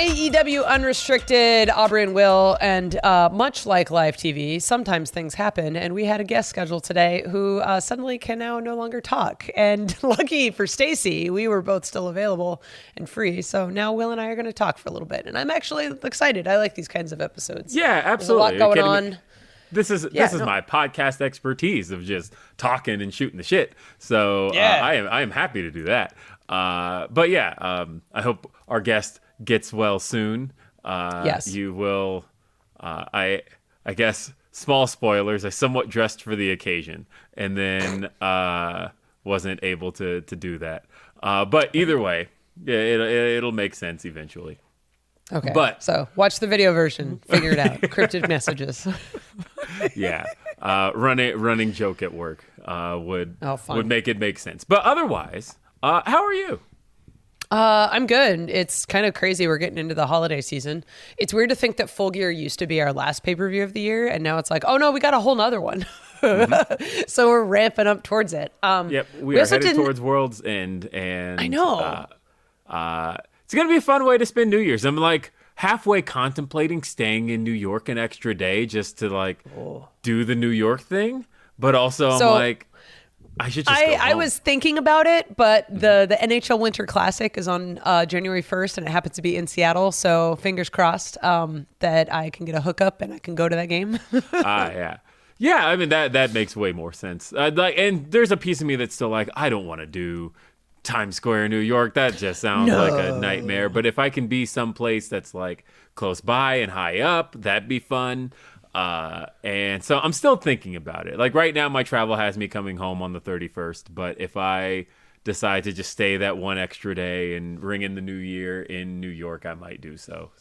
AEW Unrestricted, Aubrey and Will, and much like live TV, sometimes things happen, and we had a guest scheduled today who suddenly can now no longer talk. And lucky for Stacy, we were both still available and free, so now Will and I are going to talk for a little bit, and I'm actually excited. I like these kinds of episodes. Yeah, absolutely. There's a lot going on. This is my podcast expertise of just talking and shooting the shit. So I am happy to do that. But yeah, I hope our guest gets well soon. Yes. You will, I guess, small spoilers, I somewhat dressed for the occasion and then wasn't able to do that. But either way, yeah, it'll make sense eventually. Okay, so watch the video version, figure it out. Cryptid messages. Yeah, running joke at work would make it make sense. But otherwise, how are you? I'm good. It's kind of crazy. We're getting into the holiday season. It's weird to think that Full Gear used to be our last pay-per-view of the year, and now it's like, oh no, we got a whole nother one. Mm-hmm. So we're ramping up towards it. Yep, we are headed towards World's End, and I know. It's gonna be a fun way to spend New Year's. I'm like halfway contemplating staying in New York an extra day just to do the New York thing, but also I'm like, I should just go home. I was thinking about it, but the NHL Winter Classic is on January 1st, and it happens to be in Seattle. So fingers crossed that I can get a hookup and I can go to that game. Yeah. I mean that makes way more sense. And there's a piece of me that's still like, I don't want to do Times Square, New York. That just sounds like a nightmare. But if I can be someplace that's like close by and high up, that'd be fun. And so I'm still thinking about it. Like right now, my travel has me coming home on the 31st. But if I decide to just stay that one extra day and ring in the new year in New York, I might do so.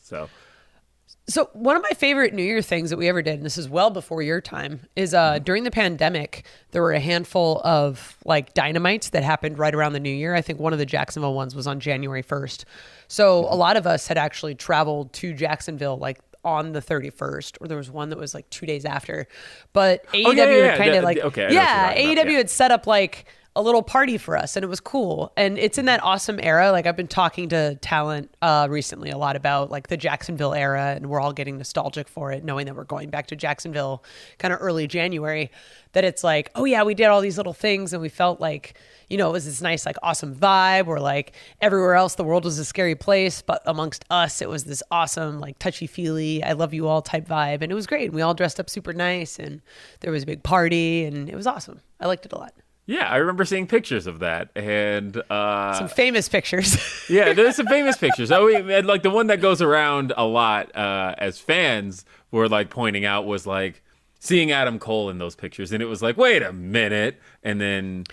So one of my favorite New Year things that we ever did, and this is well before your time, is during the pandemic, there were a handful of like Dynamites that happened right around the New Year. I think one of the Jacksonville ones was on January 1st. So a lot of us had actually traveled to Jacksonville like on the 31st, or there was one that was like 2 days after. But AEW had kind of AEW had set up like a little party for us, and it was cool. And it's in that awesome era. Like I've been talking to talent recently a lot about like the Jacksonville era, and we're all getting nostalgic for it, knowing that we're going back to Jacksonville kind of early January, that it's like, oh yeah, we did all these little things and we felt like, you know, it was this nice, like awesome vibe where like everywhere else, the world was a scary place, but amongst us, it was this awesome, like touchy feely, I love you all type vibe. And it was great. And we all dressed up super nice, and there was a big party, and it was awesome. I liked it a lot. Yeah, I remember seeing pictures of that, and some famous pictures. Yeah, there's some famous pictures. Oh, and like the one that goes around a lot as fans were like pointing out was like seeing Adam Cole in those pictures, and it was like, wait a minute, and then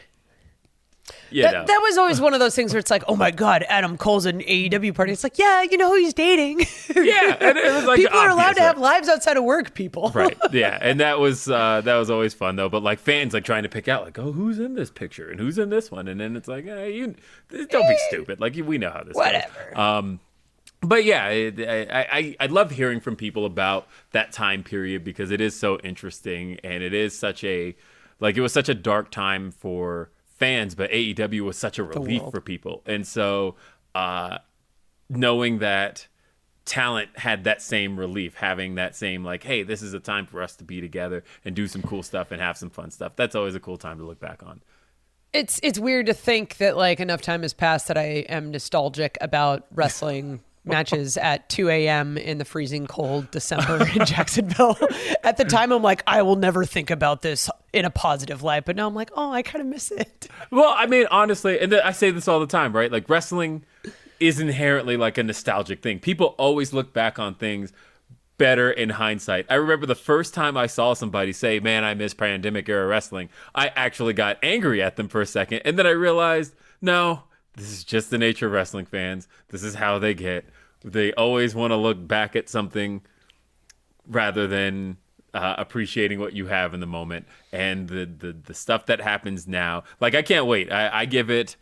that was always one of those things where it's like, oh my God, Adam Cole's at an AEW party. It's like, yeah, you know who he's dating. Yeah, and it was like people are allowed to have lives outside of work. People, right? Yeah, and that was always fun though. But like fans like trying to pick out like, oh, who's in this picture and who's in this one, and then it's like, don't be stupid. Like we know how this goes. But yeah, I love hearing from people about that time period because it is so interesting, and it is such a it was such a dark time for fans, but AEW was such a relief for people. And so knowing that talent had that same relief, having that same like, hey, this is a time for us to be together and do some cool stuff and have some fun stuff. That's always a cool time to look back on. It's weird to think that like enough time has passed that I am nostalgic about wrestling matches at 2 a.m. in the freezing cold December in Jacksonville. At the time, I'm like, I will never think about this in a positive light. But now I'm like, oh, I kind of miss it. Well, I mean, honestly, and I say this all the time, right? Like wrestling is inherently like a nostalgic thing. People always look back on things better in hindsight. I remember the first time I saw somebody say, man, I miss pandemic era wrestling. I actually got angry at them for a second. And then I realized, no, this is just the nature of wrestling fans. This is how they get. They always want to look back at something rather than appreciating what you have in the moment. And the stuff that happens now, like I can't wait. I give it,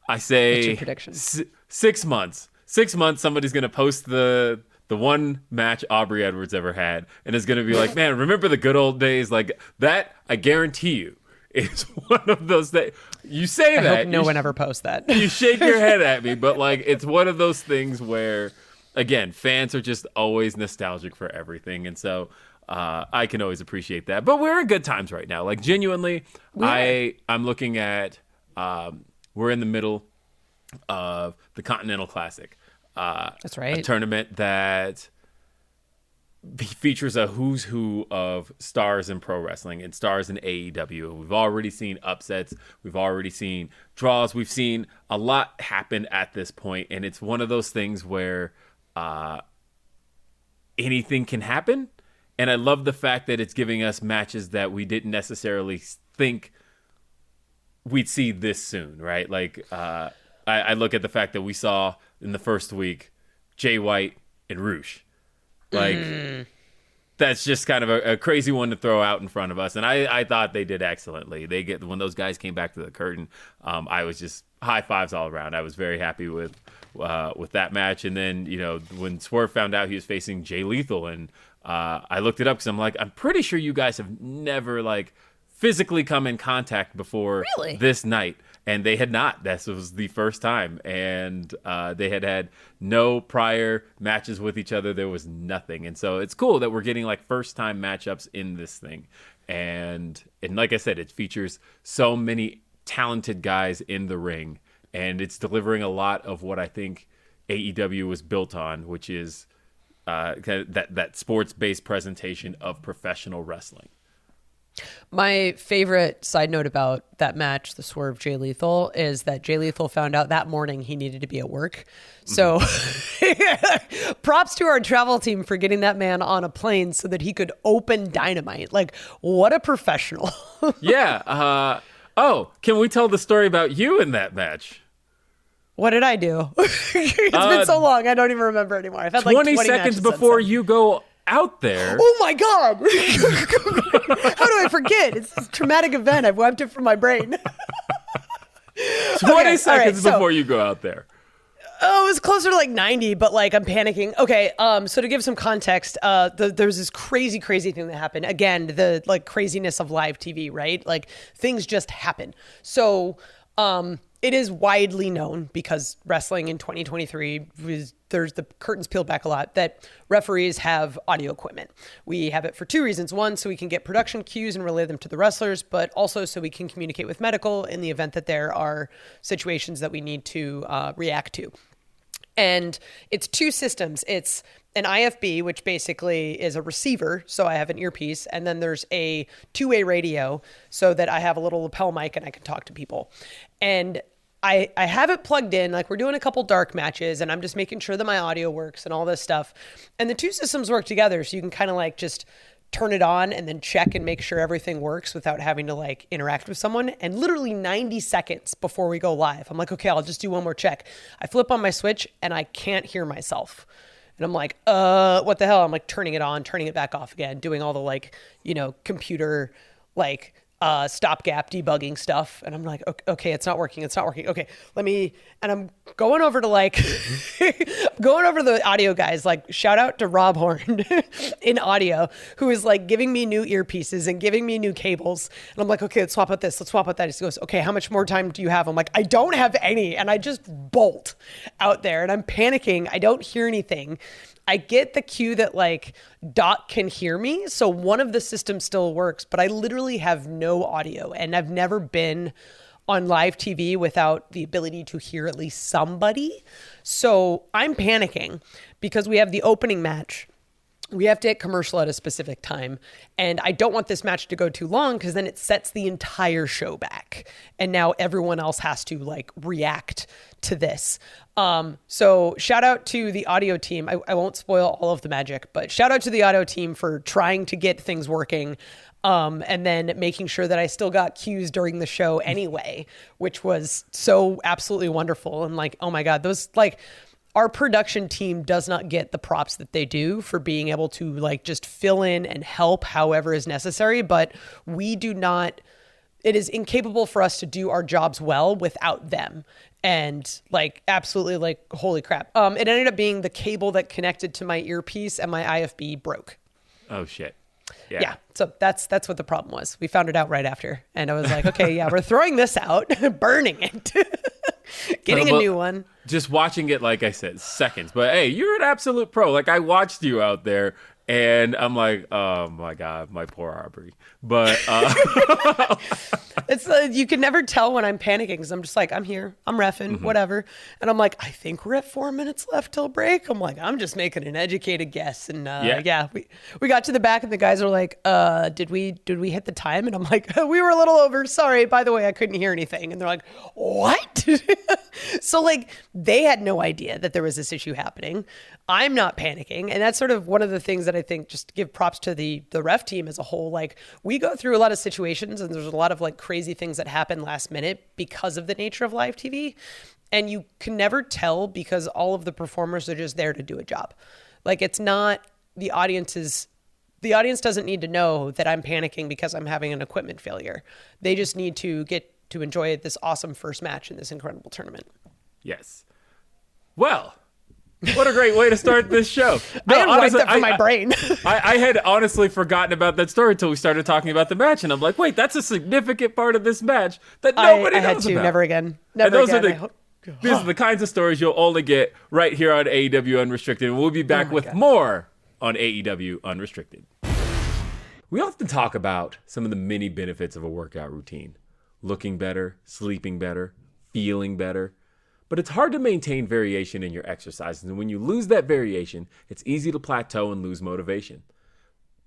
I say, what's your prediction? 6 months. 6 months, somebody's going to post the one match Aubrey Edwards ever had, and it's going to be like, man, remember the good old days? Like that, I guarantee you, is one of those that you say that. I hope no one ever posts that. You shake your head at me, but like it's one of those things where, again, fans are just always nostalgic for everything, and so I can always appreciate that. But we're in good times right now. Like genuinely, I'm looking at we're in the middle of the Continental Classic. That's right. A tournament that features a who's who of stars in pro wrestling and stars in AEW. We've already seen upsets. We've already seen draws. We've seen a lot happen at this point, and it's one of those things where anything can happen. And I love the fact that it's giving us matches that we didn't necessarily think we'd see this soon, right? Like I look at the fact that we saw in the first week Jay White and Roosh. Like, that's just kind of a crazy one to throw out in front of us. And I thought they did excellently. When those guys came back to the curtain, I was just high fives all around. I was very happy with that match. And then, when Swerve found out he was facing Jay Lethal, and I looked it up because I'm like, I'm pretty sure you guys have never, like, physically come in contact before this night. And they had not. This was the first time. And they had no prior matches with each other. There was nothing. And so it's cool that we're getting like first time matchups in this thing. And like I said, it features so many talented guys in the ring. And it's delivering a lot of what I think AEW was built on, which is kind of that sports-based presentation of professional wrestling. My favorite side note about that match, the Swerve Jay Lethal, is that Jay Lethal found out that morning he needed to be at work. So props to our travel team for getting that man on a plane so that he could open Dynamite. Like, what a professional. Yeah. Can we tell the story about you in that match? What did I do? It's been so long, I don't even remember anymore. I've had like 20 seconds before you go out there. Oh my God. How do I forget? It's a traumatic event. I've wiped it from my brain. 20 seconds before you go out there. Oh, it was closer to like 90, but like I'm panicking. Okay, so to give some context, there's this crazy thing that happened. Again, the like craziness of live TV, right? Like things just happen. So it is widely known, because wrestling in 2023 there's the curtains peeled back a lot, that referees have audio equipment. We have it for two reasons. One, so we can get production cues and relay them to the wrestlers, but also so we can communicate with medical in the event that there are situations that we need to react to. And it's two systems. It's an IFB, which basically is a receiver, so I have an earpiece, and then there's a two-way radio so that I have a little lapel mic and I can talk to people. And I have it plugged in, like we're doing a couple dark matches, and I'm just making sure that my audio works and all this stuff. And the two systems work together, so you can kind of like just turn it on and then check and make sure everything works without having to like interact with someone. And literally 90 seconds before we go live, I'm like, okay, I'll just do one more check. I flip on my switch and I can't hear myself. And I'm like, what the hell? I'm like turning it on, turning it back off again, doing all the like, computer like stopgap debugging stuff. And I'm like, okay, it's not working. Okay, and I'm going over to like, going over to the audio guys, like shout out to Rob Horn in audio, who is like giving me new earpieces and giving me new cables. And I'm like, okay, let's swap out this. Let's swap out that. He goes, okay, how much more time do you have? I'm like, I don't have any. And I just bolt out there and I'm panicking. I don't hear anything. I get the cue that like Doc can hear me. So one of the systems still works, but I literally have no audio, and I've never been on live TV without the ability to hear at least somebody. So I'm panicking because we have the opening match. We have to hit commercial at a specific time. And I don't want this match to go too long, because then it sets the entire show back. And now everyone else has to like react to this. So shout out to the audio team. I won't spoil all of the magic, but shout out to the audio team for trying to get things working. And then making sure that I still got cues during the show anyway, which was so absolutely wonderful. And like, oh my God, those like, our production team does not get the props that they do for being able to like just fill in and help however is necessary, but we do not, it is incapable for us to do our jobs well without them. And like, absolutely like, holy crap. It ended up being the cable that connected to my earpiece and my IFB broke. Oh shit. Yeah. So that's what the problem was. We found it out right after. And I was like, okay, yeah, we're throwing this out, burning it, getting a new one. Just watching it, like I said, seconds. But hey, you're an absolute pro. Like, I watched you out there. And I'm like, oh my God, my poor Aubrey. But it's you can never tell when I'm panicking because I'm just like, I'm here, I'm reffing, whatever. And I'm like, I think we're at 4 minutes left till break. I'm like, I'm just making an educated guess. And we got to the back and the guys are like, did we hit the time? And I'm like, we were a little over. Sorry. By the way, I couldn't hear anything. And they're like, what? So like they had no idea that there was this issue happening. I'm not panicking. And that's sort of one of the things that I think just give props to the ref team as a whole. Like we go through a lot of situations and there's a lot of like crazy things that happen last minute because of the nature of live TV. And you can never tell because all of the performers are just there to do a job. Like it's not the audience doesn't need to know that I'm panicking because I'm having an equipment failure. They just need to get to enjoy this awesome first match in this incredible tournament. Yes. Well, what a great way to start this show. No, I didn't write that from my brain. I had honestly forgotten about that story until we started talking about the match. And I'm like, wait, that's a significant part of this match that nobody knows about. I had to. Never again. Never again. These are the kinds of stories you'll only get right here on AEW Unrestricted. And we'll be back with more on AEW Unrestricted. We often talk about some of the many benefits of a workout routine. Looking better, sleeping better, feeling better. But it's hard to maintain variation in your exercises, and when you lose that variation, it's easy to plateau and lose motivation.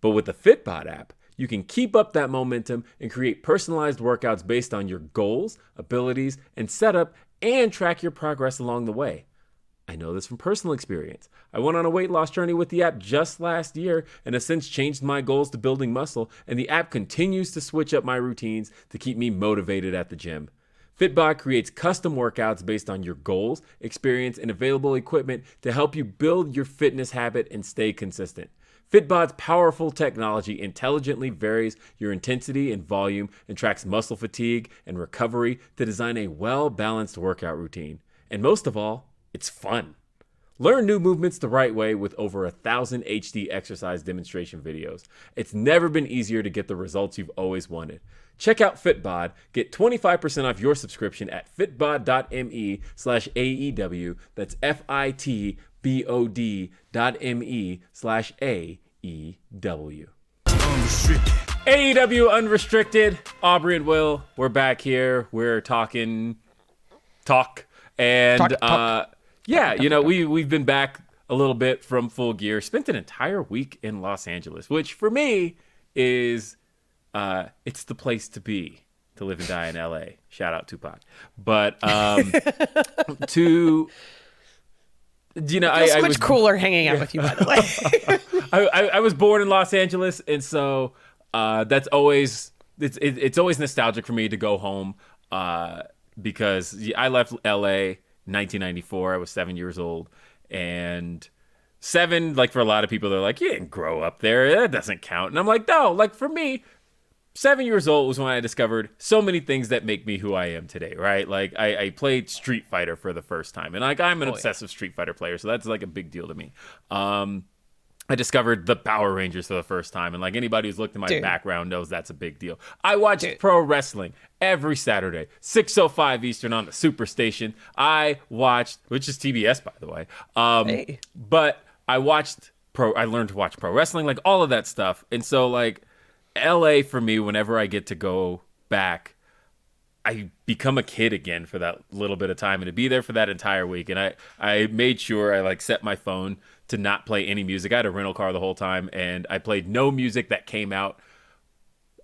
But with the Fitbod app, you can keep up that momentum and create personalized workouts based on your goals, abilities, and setup, and track your progress along the way. I know this from personal experience. I went on a weight loss journey with the app just last year and have since changed my goals to building muscle, and the app continues to switch up my routines to keep me motivated at the gym. Fitbod creates custom workouts based on your goals, experience, and available equipment to help you build your fitness habit and stay consistent. Fitbod's powerful technology intelligently varies your intensity and volume and tracks muscle fatigue and recovery to design a well-balanced workout routine. And most of all, it's fun. Learn new movements the right way with over 1,000 HD exercise demonstration videos. It's never been easier to get the results you've always wanted. Check out Fitbod. Get 25% off your subscription at fitbod.me/AEW. That's fitbod.me/AEW. AEW Unrestricted. Aubrey and Will, we're back here. We're talking talk. And we've been back a little bit from Full Gear. Spent an entire week in Los Angeles, which for me is it's the place to be, to live and die in LA. Shout out Tupac. But I was cooler hanging out with you, by the way. I was born in Los Angeles, and so that's always it's always nostalgic for me to go home because I left LA 1994. I was 7 years old, and 7, like for a lot of people, they're like, you didn't grow up there. That doesn't count. And I'm like, no, like for me, 7 years old was when I discovered so many things that make me who I am today, right? Like I played Street Fighter for the first time, and like I'm an obsessive Street Fighter player, so that's like a big deal to me. I discovered the Power Rangers for the first time, and like anybody who's looked at my background knows that's a big deal. I watched pro wrestling every Saturday, 6:05 Eastern on the Superstation. I watched, which is TBS, by the way. But I learned to watch pro wrestling, like all of that stuff. And so like LA for me, whenever I get to go back, I become a kid again for that little bit of time, and to be there for that entire week. And I made sure I like set my phone to not play any music. I had a rental car the whole time, and I played no music that came out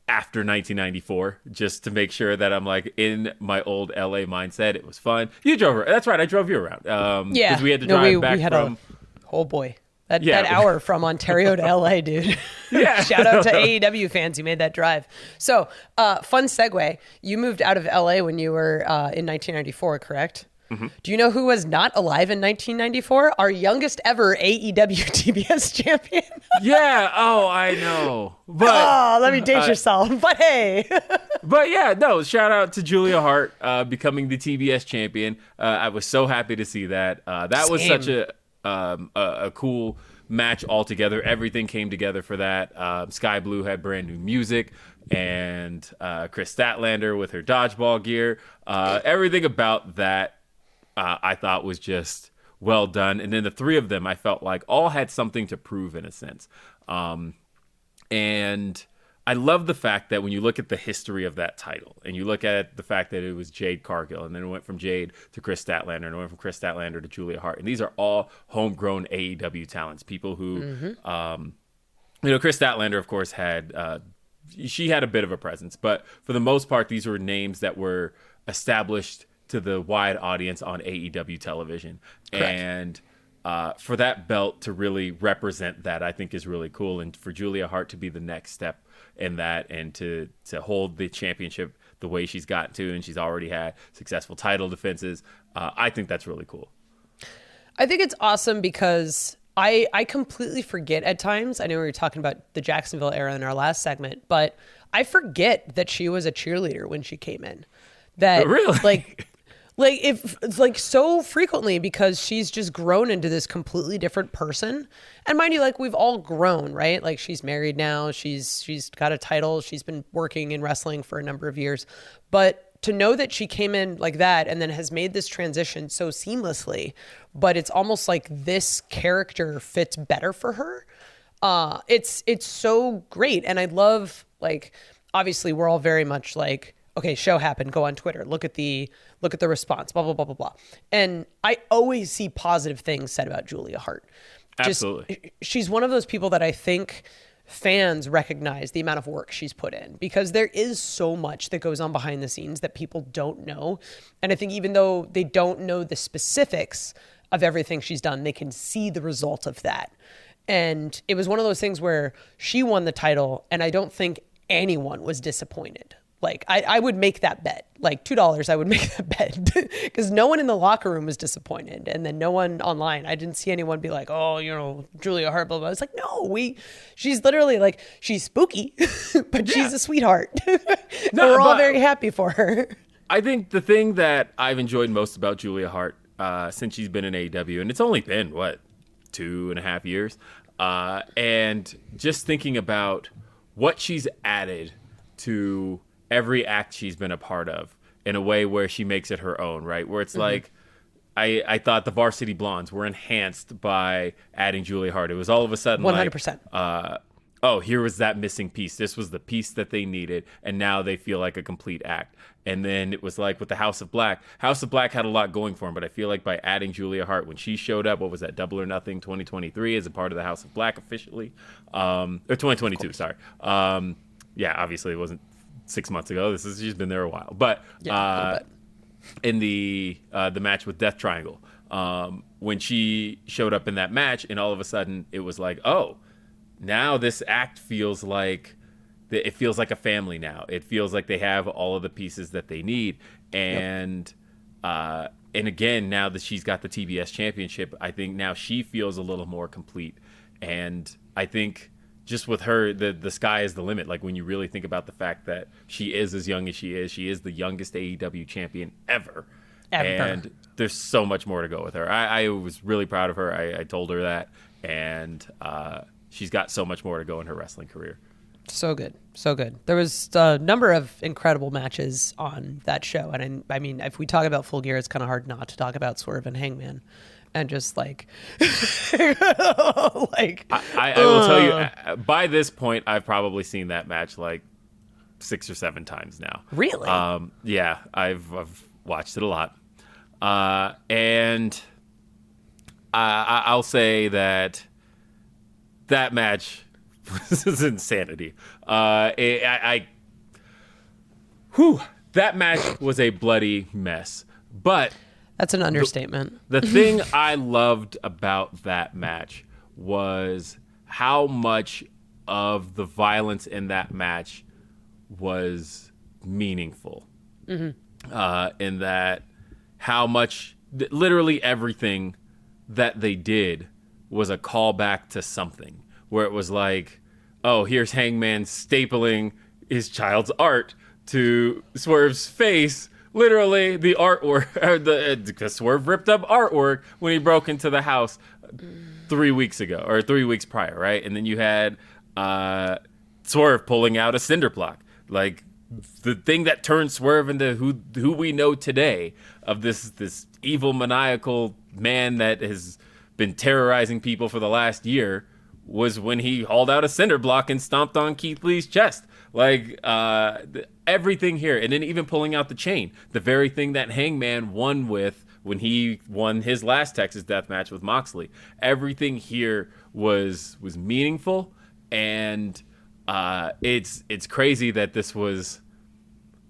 after 1994, just to make sure that I'm like in my old LA mindset. It was fun. You drove her. That's right. I drove you around. Because we had to drive back from. Oh boy. That hour from Ontario to LA, dude. Yeah. Shout out to AEW fans who made that drive. So, fun segue. You moved out of LA when you were in 1994, correct? Mm-hmm. Do you know who was not alive in 1994? Our youngest ever AEW TBS champion. Yeah. Oh, I know. But let me date yourself. But hey. But yeah, no. Shout out to Julia Hart becoming the TBS champion. I was so happy to see that. That was such a cool match altogether. Everything came together for that. Sky Blue had brand new music, and Chris Statlander with her dodgeball gear. Everything about that I thought was just well done. And then the three of them, I felt like all had something to prove in a sense. And I love the fact that when you look at the history of that title and you look at the fact that it was Jade Cargill and then it went from Jade to Chris Statlander and it went from Chris Statlander to Julia Hart. And these are all homegrown AEW talents, people who, Chris Statlander, of course, she had a bit of a presence, but for the most part, these were names that were established to the wide audience on AEW television. Correct. And for that belt to really represent that, I think is really cool. And for Julia Hart to be the next step in that and to hold the championship the way she's gotten to, and she's already had successful title defenses, I think that's really cool. I think it's awesome because I completely forget at times. I know we were talking about the Jacksonville era in our last segment, but I forget that she was a cheerleader when she came in. That really? if it's like so frequently, because she's just grown into this completely different person. And mind you, like, we've all grown, right? Like, she's married now, she's got a title, she's been working in wrestling for a number of years. But to know that she came in like that and then has made this transition so seamlessly, but it's almost like this character fits better for her. It's so great. And I love, like, obviously we're all very much like, okay, show happened, go on Twitter, look at the response, blah, blah, blah, blah, blah. And I always see positive things said about Julia Hart. Absolutely. She's one of those people that I think fans recognize the amount of work she's put in, because there is so much that goes on behind the scenes that people don't know. And I think even though they don't know the specifics of everything she's done, they can see the result of that. And it was one of those things where she won the title, and I don't think anyone was disappointed. Like, I would make that bet. Like, $2, I would make that bet. Because no one in the locker room was disappointed. And then no one online. I didn't see anyone be like, oh, Julia Hart, blah, blah. I was like, no, she's literally like, she's spooky, but she's a sweetheart. We're all very happy for her. I think the thing that I've enjoyed most about Julia Hart since she's been in AEW, and it's only been, 2.5 years, and just thinking about what she's added to every act she's been a part of in a way where she makes it her own, right? Where it's like, I thought the Varsity Blondes were enhanced by adding Julia Hart. It was all of a sudden 100%. Here was that missing piece. This was the piece that they needed, and now they feel like a complete act. And then it was like with the House of Black. House of Black had a lot going for him, but I feel like by adding Julia Hart, when she showed up, what was that, Double or Nothing 2023 as a part of the House of Black officially? Or 2022, sorry. Obviously it wasn't 6 months ago. She's been there a while. But in the match with Death Triangle, when she showed up in that match, and all of a sudden it was like, oh, now this act feels like a family now. It feels like they have all of the pieces that they need. And again, now that she's got the TBS championship, I think now she feels a little more complete. And I think just with her, the sky is the limit. Like, when you really think about the fact that she is as young as she is the youngest AEW champion ever. And there's so much more to go with her. I was really proud of her. I told her that. And she's got so much more to go in her wrestling career. So good. So good. There was a number of incredible matches on that show. And I mean, if we talk about Full Gear, it's kind of hard not to talk about Swerve and Hangman. And just like, I will tell you, by this point, I've probably seen that match like 6 or 7 times now. Really? Yeah, I've watched it a lot. And I'll say that match was insanity. That match was a bloody mess. But that's an understatement. The thing I loved about that match was how much of the violence in that match was meaningful. In that how much, literally everything that they did was a callback to something. Where it was like, oh, here's Hangman stapling his child's art to Swerve's face. Literally, the artwork, the Swerve ripped up artwork when he broke into the house. 3 weeks ago, or 3 weeks prior, right? And then you had Swerve pulling out a cinder block, like the thing that turned Swerve into who we know today, of this evil, maniacal man that has been terrorizing people for the last year, was when he hauled out a cinder block and stomped on Keith Lee's chest. Like, everything here. And then even pulling out the chain. The very thing that Hangman won with when he won his last Texas Death Match with Moxley. Everything here was meaningful. And it's crazy that this was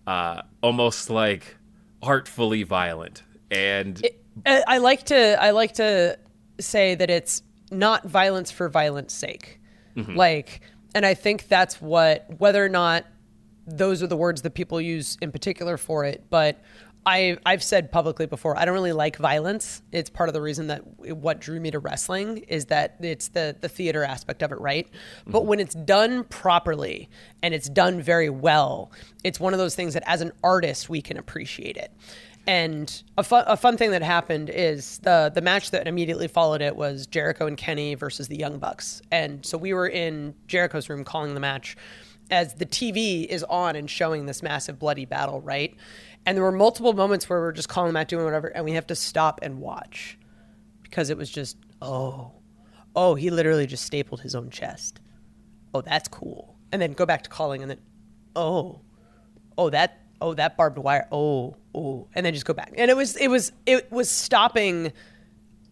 almost like artfully violent. And I like to say that it's not violence for violence sake. Mm-hmm. Like, and I think that's whether or not those are the words that people use in particular for it, but I've said publicly before, I don't really like violence. It's part of the reason that what drew me to wrestling is that it's the theater aspect of it, right? Mm-hmm. But when it's done properly and it's done very well, it's one of those things that as an artist, we can appreciate it. And a fun thing that happened is the match that immediately followed it was Jericho and Kenny versus the Young Bucks. And so we were in Jericho's room calling the match as the TV is on and showing this massive bloody battle, right? And there were multiple moments where we're just calling the match, doing whatever, and we have to stop and watch because it was just, oh, he literally just stapled his own chest. Oh, that's cool. And then go back to calling and then, that barbed wire. And then just go back. And it was stopping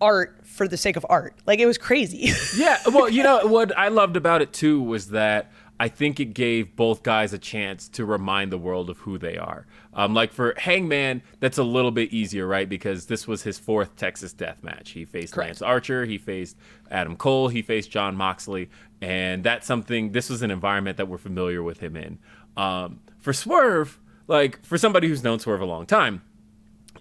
art for the sake of art. Like, it was crazy. Yeah. Well, you know, what I loved about it too was that I think it gave both guys a chance to remind the world of who they are. Like for Hangman, that's a little bit easier, right? Because this was his 4th Texas Death Match. He faced Lance Archer, he faced Adam Cole, he faced Jon Moxley, and this was an environment that we're familiar with him in. For Swerve, like, for somebody who's known Swerve a long time,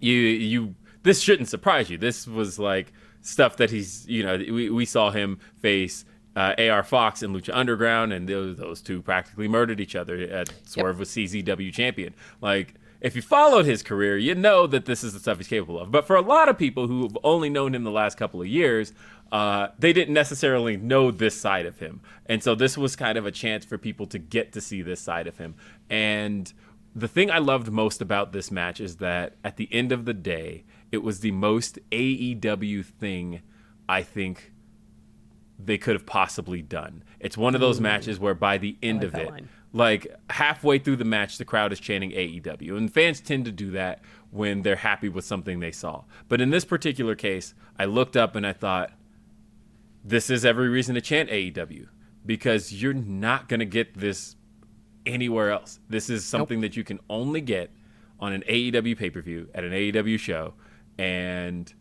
this shouldn't surprise you. This was like stuff that he's, we saw him face AR Fox and Lucha Underground, and those two practically murdered each other. Swerve was CZW champion. Like, if you followed his career, you know that this is the stuff he's capable of. But for a lot of people who've only known him the last couple of years, they didn't necessarily know this side of him. And so this was kind of a chance for people to get to see this side of him. And the thing I loved most about this match is that at the end of the day, it was the most AEW thing I think they could have possibly done. It's one of those matches where by the end of it, like halfway through the match, the crowd is chanting AEW. And fans tend to do that when they're happy with something they saw. But in this particular case, I looked up and I thought, this is every reason to chant AEW, because you're not going to get this anywhere else. This is something that you can only get on an AEW pay-per-view at an AEW show. And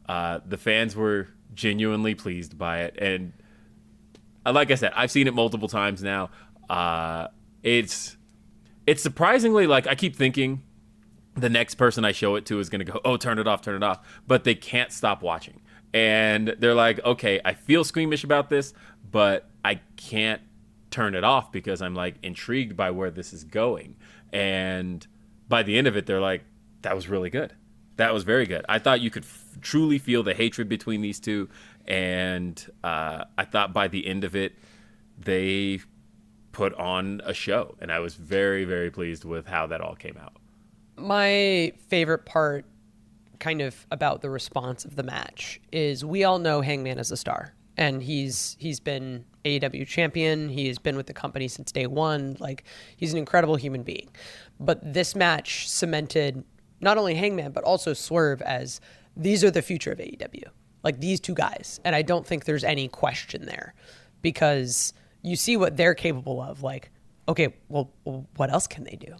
the fans were genuinely pleased by it. And like I said, I've seen it multiple times now. It's surprisingly, like, I keep thinking the next person I show it to is going to go, oh, turn it off, but they can't stop watching. And they're like, okay, I feel squeamish about this, but I can't turn it off because I'm like intrigued by where this is going. And by the end of it, they're like, that was really good. That was very good. I thought you could truly feel the hatred between these two. And I thought by the end of it, they put on a show. And I was very, very pleased with how that all came out. My favorite part kind of about the response of the match is we all know Hangman is a star. And he's been AEW champion. He's been with the company since day one. Like, he's an incredible human being. But this match cemented not only Hangman, but also Swerve as these are the future of AEW. Like, these two guys. And I don't think there's any question there because you see what they're capable of. Like, okay, well, what else can they do?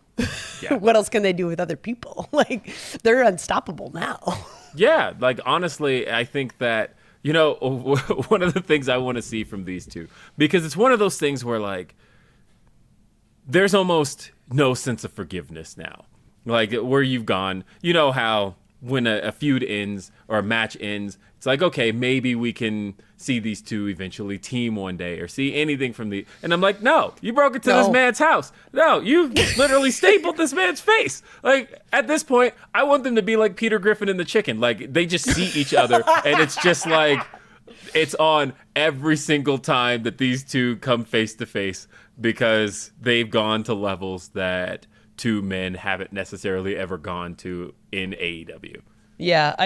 Yeah. What else can they do with other people? Like, they're unstoppable now. Yeah, like, honestly, I think that, you know, one of the things I want to see from these two, because it's one of those things where, like, there's almost no sense of forgiveness now. Like, where you've gone, you know how when a feud ends or a match ends, it's like, okay, maybe we can see these two eventually team one day or see anything from the... And I'm like, no, you broke into this man's house. No, you literally stapled this man's face. Like, at this point, I want them to be like Peter Griffin and the Chicken. Like, they just see each other and it's just like It's on every single time that these two come face to face because they've gone to levels that two men haven't necessarily ever gone to in AEW. Yeah,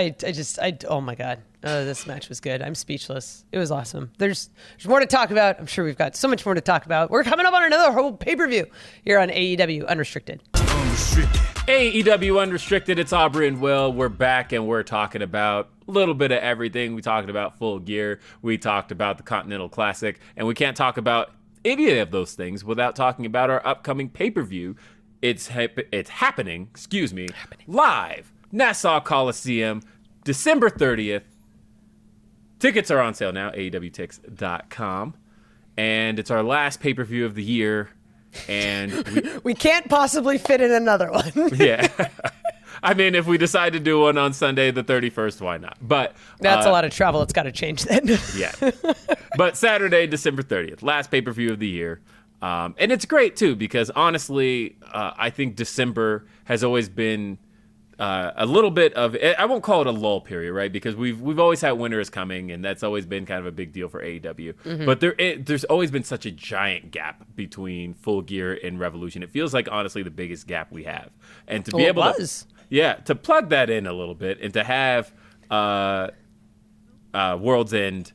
oh my God. This match was good. I'm speechless. It was awesome. There's more to talk about. I'm sure we've got so much more to talk about. We're coming up on another whole pay-per-view here on AEW Unrestricted. AEW Unrestricted, it's Aubrey and Will. We're back and we're talking about a little bit of everything. We talked about Full Gear. We talked about the Continental Classic. And we can't talk about any of those things without talking about our upcoming pay-per-view. It's happening, live. Nassau Coliseum, December 30th. Tickets are on sale now, AEWTix.com. And it's our last pay-per-view of the year. And we can't possibly fit in another one. Yeah. I mean, if we decide to do one on Sunday the 31st, why not? But that's a lot of travel. It's got to change then. Yeah. But Saturday, December 30th, last pay-per-view of the year. And it's great, too, because honestly, I think December has always been a little bit of, I won't call it a lull period, right? Because we've always had winter is coming, and that's always been kind of a big deal for AEW. Mm-hmm. But there's always been such a giant gap between Full Gear and Revolution. It feels like, honestly, the biggest gap we have. And to be able to plug that in a little bit and to have World's End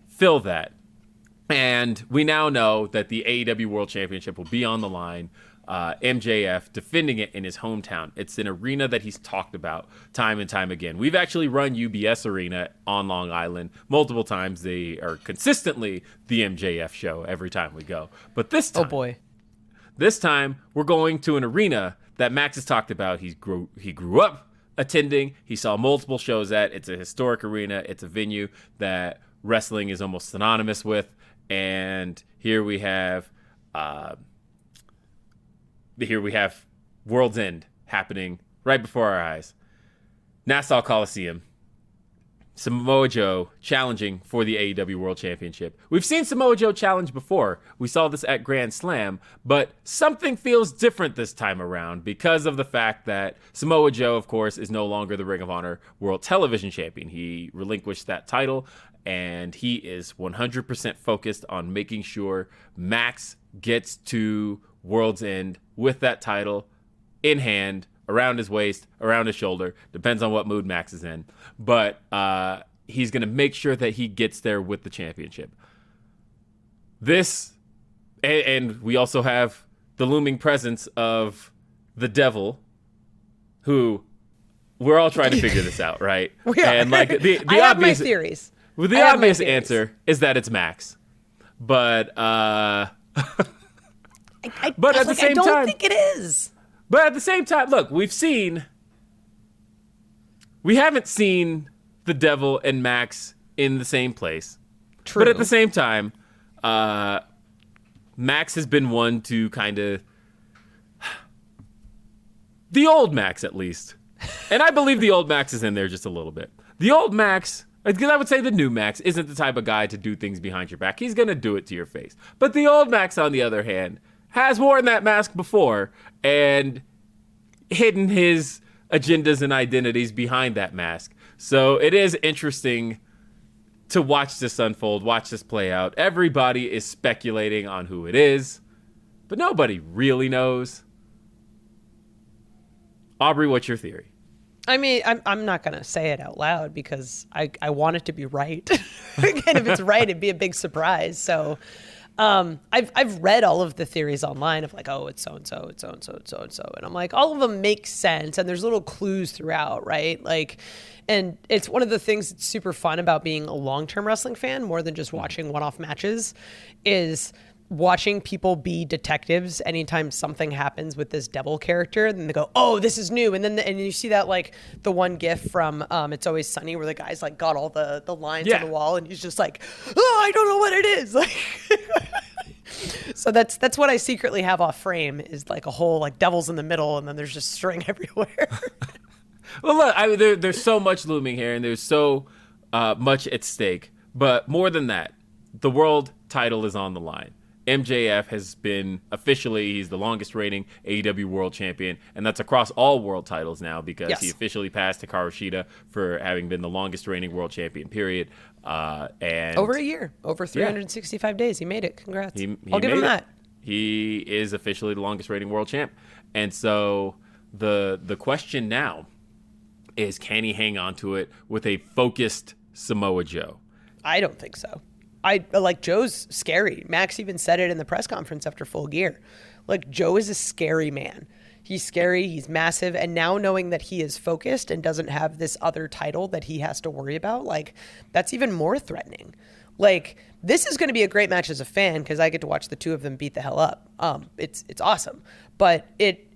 fill that. And we now know that the AEW World Championship will be on the line. MJF defending it in his hometown. It's an arena that he's talked about time and time again. We've actually run UBS Arena on Long Island multiple times. They are consistently the MJF show every time we go. But this time, we're going to an arena that Max has talked about. He grew up attending. He saw multiple shows at. It's a historic arena. It's a venue that wrestling is almost synonymous with. And here we have World's End happening right before our eyes. Nassau Coliseum. Samoa Joe challenging for the AEW World Championship. We've seen Samoa Joe challenge before. We saw this at Grand Slam, but something feels different this time around because of the fact that Samoa Joe, of course, is no longer the Ring of Honor World Television Champion. He relinquished that title, and he is 100% focused on making sure Max gets to World's End with that title in hand, around his waist, around his shoulder. Depends on what mood Max is in. But he's going to make sure that he gets there with the championship. And we also have the looming presence of the Devil, who we're all trying to figure this out, right? We are. And like the I have obvious my theories. Well, the obvious answer is that it's Max. But but at the same time, I don't think it is. But at the same time, look, we haven't seen the Devil and Max in the same place. True. But at the same time, Max has been one to kind of the old Max, at least. And I believe the old Max is in there just a little bit. The old Max, because I would say the new Max isn't the type of guy to do things behind your back. He's going to do it to your face. But the old Max, on the other hand, has worn that mask before and hidden his agendas and identities behind that mask. So it is interesting to watch this unfold, watch this play out. Everybody is speculating on who it is, but nobody really knows. Aubrey, what's your theory? I mean, I'm not going to say it out loud because I want it to be right. And if it's right, it'd be a big surprise. So I've read all of the theories online of like, oh, it's so-and-so, it's so-and-so, it's so-and-so. And I'm like, all of them make sense. And there's little clues throughout, right? Like, and it's one of the things that's super fun about being a long-term wrestling fan, more than just watching one-off matches, is watching people be detectives anytime something happens with this Devil character. And they go, oh, this is new. And then and you see that, like, the one gif from It's Always Sunny where the guy's like got all the lines on the wall and he's just like, oh, I don't know what it is. Like, so that's what I secretly have off frame, is like a whole like Devil's in the middle and then there's just string everywhere. Well, look, there's so much looming here and there's so much at stake. But more than that, the world title is on the line. MJF has been officially, he's the longest reigning AEW World Champion, and that's across all world titles now because he officially passed Hikaru Shida for having been the longest reigning World Champion, period. And over a year, over 365 days, he made it. Congrats. I'll give him that. He is officially the longest reigning world champ. And so the question now is, can he hang on to it with a focused Samoa Joe? I don't think so. Joe's scary. Max even said it in the press conference after Full Gear. Like, Joe is a scary man. He's scary, he's massive, and now knowing that he is focused and doesn't have this other title that he has to worry about, like, that's even more threatening. Like, this is going to be a great match as a fan because I get to watch the two of them beat the hell up. It's awesome. But it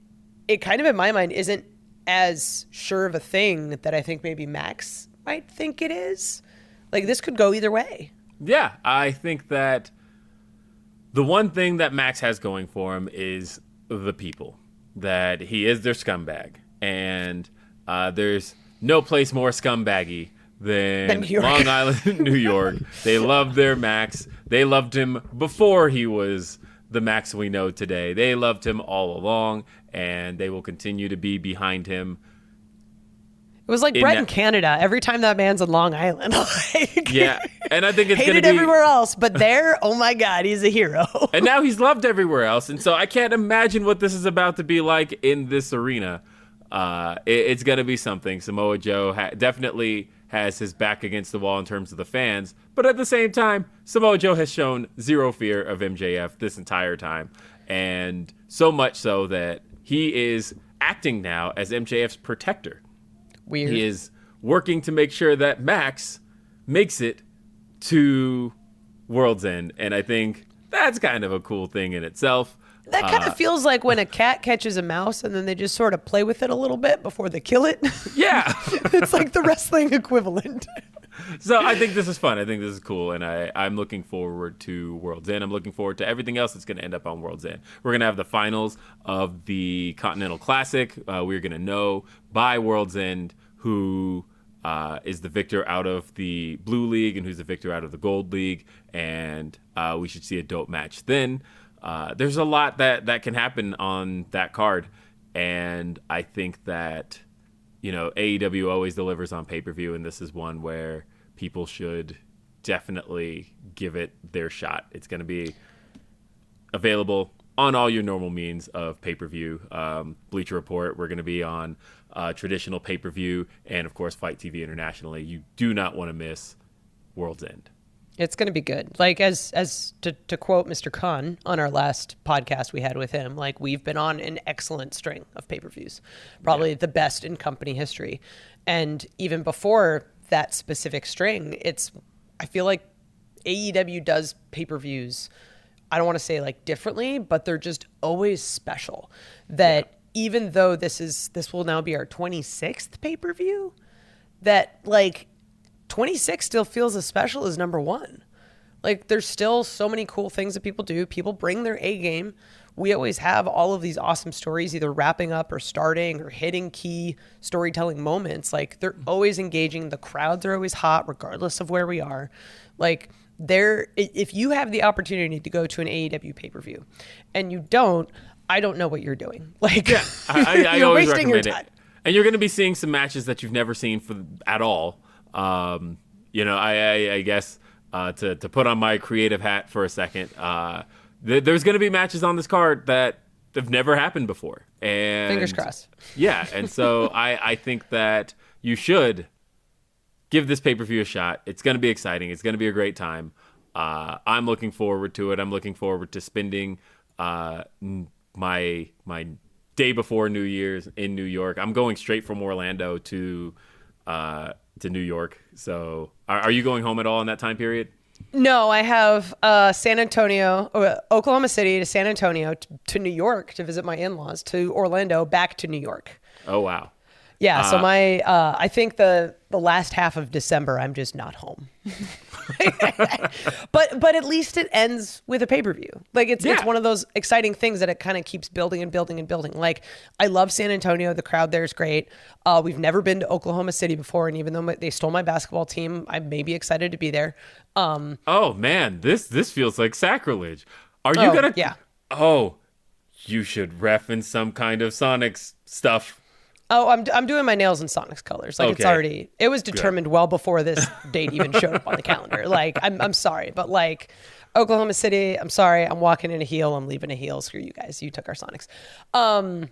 kind of, in my mind, isn't as sure of a thing that I think maybe Max might think it is. Like, this could go either way. Yeah, I think that the one thing that Max has going for him is the people. That he is their scumbag. And there's no place more scumbaggy than Long Island, New York. They love their Max. They loved him before he was the Max we know today. They loved him all along, and they will continue to be behind him. It was like Brett in Canada. Every time that man's in Long Island, yeah, and I think it's hated everywhere else, but there, oh my God, he's a hero. And now he's loved everywhere else, and so I can't imagine what this is about to be like in this arena. It's going to be something. Samoa Joe definitely has his back against the wall in terms of the fans, but at the same time, Samoa Joe has shown zero fear of MJF this entire time, and so much so that he is acting now as MJF's protector. Weird. He is working to make sure that Max makes it to World's End, and I think that's kind of a cool thing in itself. That kind of feels like when a cat catches a mouse and then they just sort of play with it a little bit before they kill it. Yeah. It's like the wrestling equivalent. So I think this is fun. I think this is cool, and I'm looking forward to World's End. I'm looking forward to everything else that's going to end up on World's End. We're going to have the finals of the Continental Classic. We're going to know by World's End who is the victor out of the Blue League and who's the victor out of the Gold League, and we should see a dope match then. There's a lot that can happen on that card, and I think that, you know, AEW always delivers on pay-per-view, and this is one where people should definitely give it their shot. It's going to be available on all your normal means of pay-per-view. Bleacher Report, we're going to be on traditional pay-per-view, and of course Fight TV internationally. You do not want to miss World's End. It's going to be good. Like, as to quote Mr. Khan on our last podcast we had with him, like, we've been on an excellent string of pay-per-views, probably the best in company history. And even before that specific string, I feel like AEW does pay-per-views, I don't want to say like differently, but they're just always special. That even though this will now be our 26th pay-per-view, that like 26 still feels as special as number one. Like, there's still so many cool things that people do. People bring their A game. We always have all of these awesome stories either wrapping up or starting or hitting key storytelling moments. Like, they're always engaging. The crowds are always hot regardless of where we are. Like, if you have the opportunity to go to an AEW pay-per-view and you don't, I don't know what you're doing. Like, yeah, I you're always wasting your recommend time. it. And you're going to be seeing some matches that you've never seen at all. You know, I guess to put on my creative hat for a second, there's going to be matches on this card that have never happened before. And fingers crossed. Yeah, and so I think that you should give this pay-per-view a shot. It's going to be exciting. It's going to be a great time. I'm looking forward to it. I'm looking forward to spending my day before New Year's in New York. I'm going straight from Orlando to New York. So are you going home at all in that time period? No, I have Oklahoma City to San Antonio to New York to visit my in-laws, to Orlando, back to New York. Oh, wow. Yeah, so I think the last half of December, I'm just not home. But at least it ends with a pay-per-view. Like, it's one of those exciting things that it kind of keeps building and building and building. Like, I love San Antonio. The crowd there is great. We've never been to Oklahoma City before, and even though they stole my basketball team, I may be excited to be there. Oh, man, this feels like sacrilege. Are you gonna? Yeah. Oh, you should ref in some kind of Sonics stuff. Oh, I'm doing my nails in Sonics colors. Like it was determined well before this date even showed up on the calendar. Like I'm sorry, but like Oklahoma City, I'm sorry, I'm walking in a heel, I'm leaving a heel. Screw you guys, you took our Sonics. I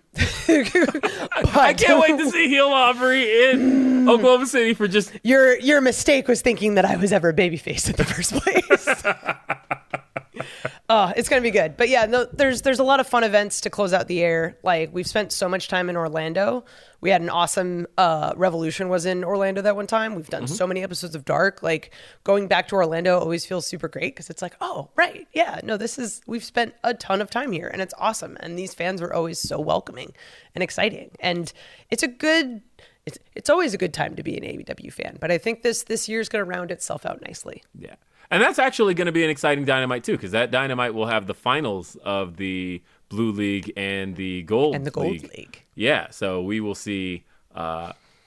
can't wait to see heel Aubrey in Oklahoma City for just your mistake was thinking that I was ever babyface in the first place. Oh, it's going to be good. But yeah, no, there's a lot of fun events to close out the year. Like, we've spent so much time in Orlando. We had an awesome Revolution was in Orlando that one time. We've done so many episodes of Dark. Like, going back to Orlando always feels super great because it's like, oh, right. Yeah, no, we've spent a ton of time here and it's awesome. And these fans are always so welcoming and exciting. And it's always a good time to be an AEW fan. But I think this year's going to round itself out nicely. Yeah. And that's actually going to be an exciting Dynamite, too, because that Dynamite will have the finals of the Blue League and the Gold League. Yeah, so we will see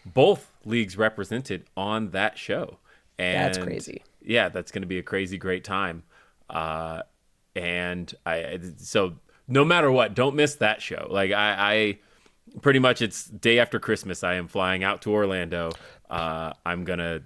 both leagues represented on that show. And that's crazy. Yeah, that's going to be a crazy, great time. So no matter what, don't miss that show. Like, I pretty much, it's day after Christmas. I am flying out to Orlando. I'm going to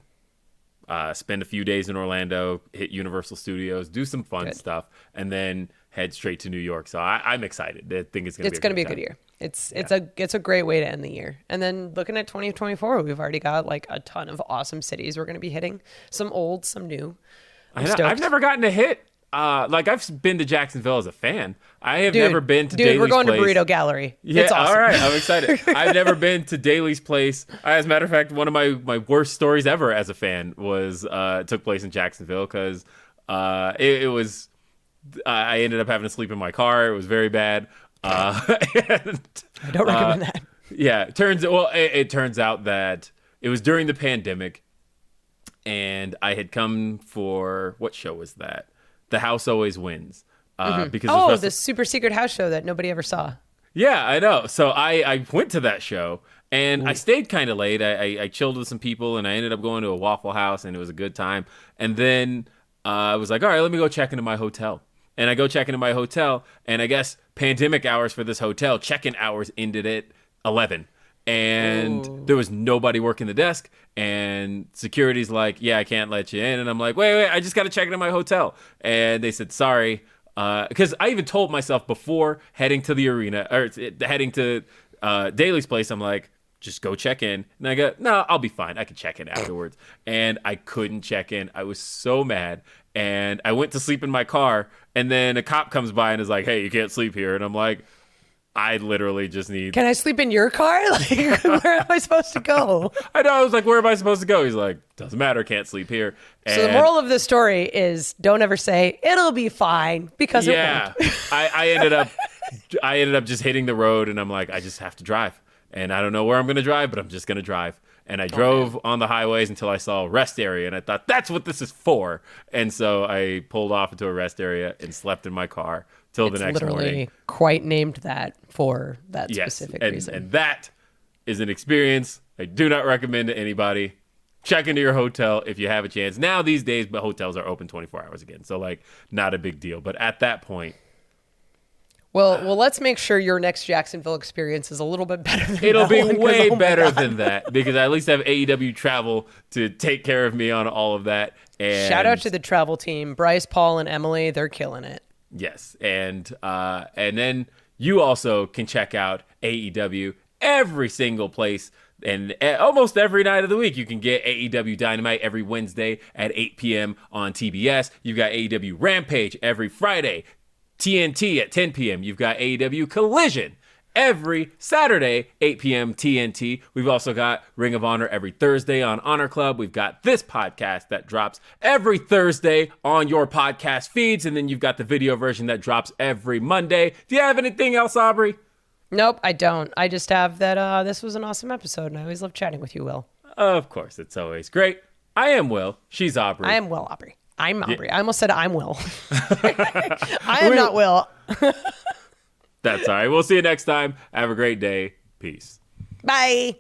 spend a few days in Orlando, hit Universal Studios, do some fun stuff, and then head straight to New York. So I'm excited. I think it's going to be a good year. It's a great way to end the year. And then looking at 2024, we've already got like a ton of awesome cities we're going to be hitting. Some old, some new. I've never gotten to hit. I've been to Jacksonville as a fan. I have never been to Daly's we're going Place. to Burrito Gallery. Yeah, it's awesome. All right, I'm excited. I've never been to Daly's Place. As a matter of fact, one of my worst stories ever as a fan was took place in Jacksonville because it was I ended up having to sleep in my car. It was very bad. I don't recommend that. Yeah, it turns out that it was during the pandemic, and I had come for what show was that? The House Always Wins. Because the super secret house show that nobody ever saw. Yeah, I know. So I went to that show, and I stayed kind of late. I chilled with some people, and I ended up going to a Waffle House, and it was a good time. And then I was like, all right, let me go check into my hotel. And I go check into my hotel, and I guess pandemic hours for this hotel, check-in hours ended at 11. And there was nobody working the desk, and security's like, yeah, I can't let you in. And I'm like, wait, I just got to check into my hotel. And they said, sorry. Because I even told myself before heading to the arena, or heading to Daly's Place, I'm like, just go check in. And I go, no, I'll be fine. I can check in afterwards. And I couldn't check in. I was so mad. And I went to sleep in my car, and then a cop comes by and is like, hey, you can't sleep here. And I'm like, I literally just need... Can I sleep in your car? Like, where am I supposed to go? I know. I was like, where am I supposed to go? He's like, doesn't matter. Can't sleep here. And so the moral of the story is don't ever say, it'll be fine, because it won't. I ended up just hitting the road, and I'm like, I just have to drive. And I don't know where I'm going to drive, but I'm just going to drive. And I drove on the highways until I saw a rest area, and I thought, that's what this is for. And so I pulled off into a rest area and slept in my car till the next morning. It's literally quite named that for that specific reason. And that is an experience I do not recommend to anybody. Check into your hotel if you have a chance. Now these days, but hotels are open 24 hours again. So, like, not a big deal. But at that point... Well, let's make sure your next Jacksonville experience is a little bit better than It'll be one, way better than that, because I at least have AEW Travel to take care of me on all of that. And shout out to the travel team. Bryce, Paul, and Emily, they're killing it. Yes. And then you also can check out AEW every single place. And almost every night of the week, you can get AEW Dynamite every Wednesday at 8 p.m. on TBS. You've got AEW Rampage every Friday, TNT at 10 p.m. You've got AEW Collision every Saturday, 8 p.m. TNT. We've also got Ring of Honor every Thursday on Honor Club. We've got this podcast that drops every Thursday on your podcast feeds. And then you've got the video version that drops every Monday. Do you have anything else, Aubrey? Nope, I don't. I just have that this was an awesome episode, and I always love chatting with you, Will. Of course, it's always great. I am Will. She's Aubrey. I am Will, Aubrey. I'm Aubrey. I almost said I'm Will. I am not Will. That's all right. We'll see you next time. Have a great day. Peace. Bye.